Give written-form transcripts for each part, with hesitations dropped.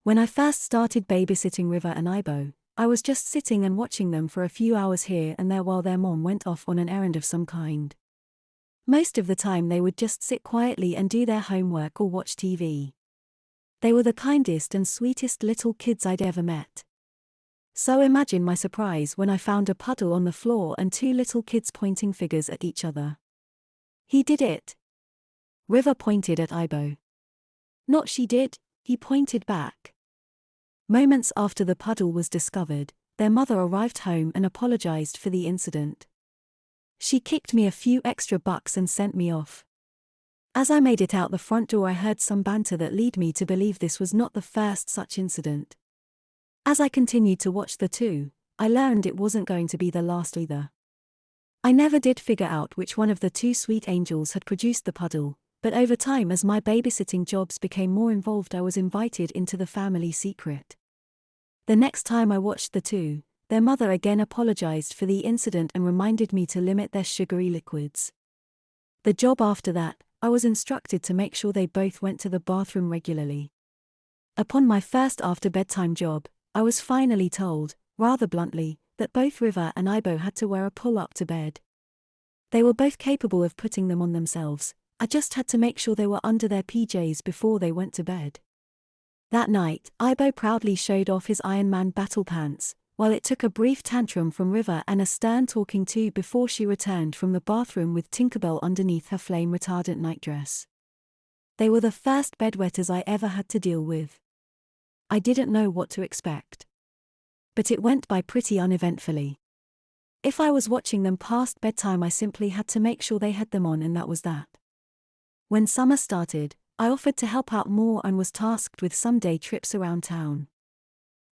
When I first started babysitting River and Ibo, I was just sitting and watching them for a few hours here and there while their mom went off on an errand of some kind. Most of the time they would just sit quietly and do their homework or watch TV. They were the kindest and sweetest little kids I'd ever met. So imagine my surprise when I found a puddle on the floor and two little kids pointing fingers at each other. "He did it." River pointed at Ibo. "Not she did," he pointed back. Moments after the puddle was discovered, their mother arrived home and apologized for the incident. She kicked me a few extra bucks and sent me off. As I made it out the front door, I heard some banter that led me to believe this was not the first such incident. As I continued to watch the two, I learned it wasn't going to be the last either. I never did figure out which one of the two sweet angels had produced the puddle, but over time as my babysitting jobs became more involved, I was invited into the family secret. The next time I watched the two, their mother again apologized for the incident and reminded me to limit their sugary liquids. The job after that, I was instructed to make sure they both went to the bathroom regularly. Upon my first after-bedtime job, I was finally told, rather bluntly, that both River and Ibo had to wear a pull-up to bed. They were both capable of putting them on themselves, I just had to make sure they were under their PJs before they went to bed. That night, Ibo proudly showed off his Iron Man battle pants, while it took a brief tantrum from River and a stern talking to before she returned from the bathroom with Tinkerbell underneath her flame-retardant nightdress. They were the first bedwetters I ever had to deal with. I didn't know what to expect. But it went by pretty uneventfully. If I was watching them past bedtime, I simply had to make sure they had them on, and that was that. When summer started, I offered to help out more and was tasked with some day trips around town.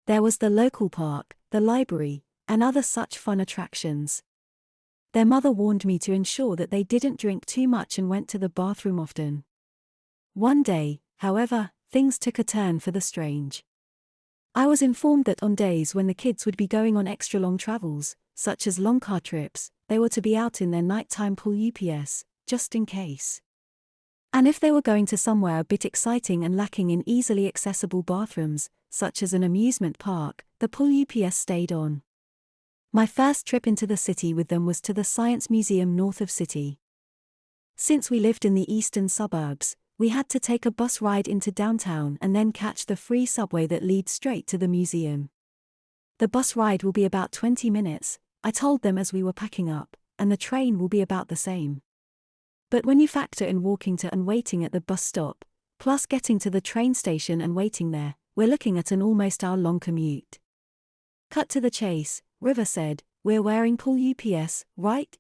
There was the local park, the library, and other such fun attractions. Their mother warned me to ensure that they didn't drink too much and went to the bathroom often. One day, however, things took a turn for the strange. I was informed that on days when the kids would be going on extra long travels, such as long car trips, they were to be out in their nighttime pool UPS, just in case. And if they were going to somewhere a bit exciting and lacking in easily accessible bathrooms, such as an amusement park, the pool UPS stayed on. My first trip into the city with them was to the Science Museum north of city. Since we lived in the eastern suburbs, we had to take a bus ride into downtown and then catch the free subway that leads straight to the museum. "The bus ride will be about 20 minutes, I told them as we were packing up, "and the train will be about the same. But when you factor in walking to and waiting at the bus stop, plus getting to the train station and waiting there, we're looking at an almost hour-long commute." Cut to the chase, River said, "We're wearing pool UPS, right?"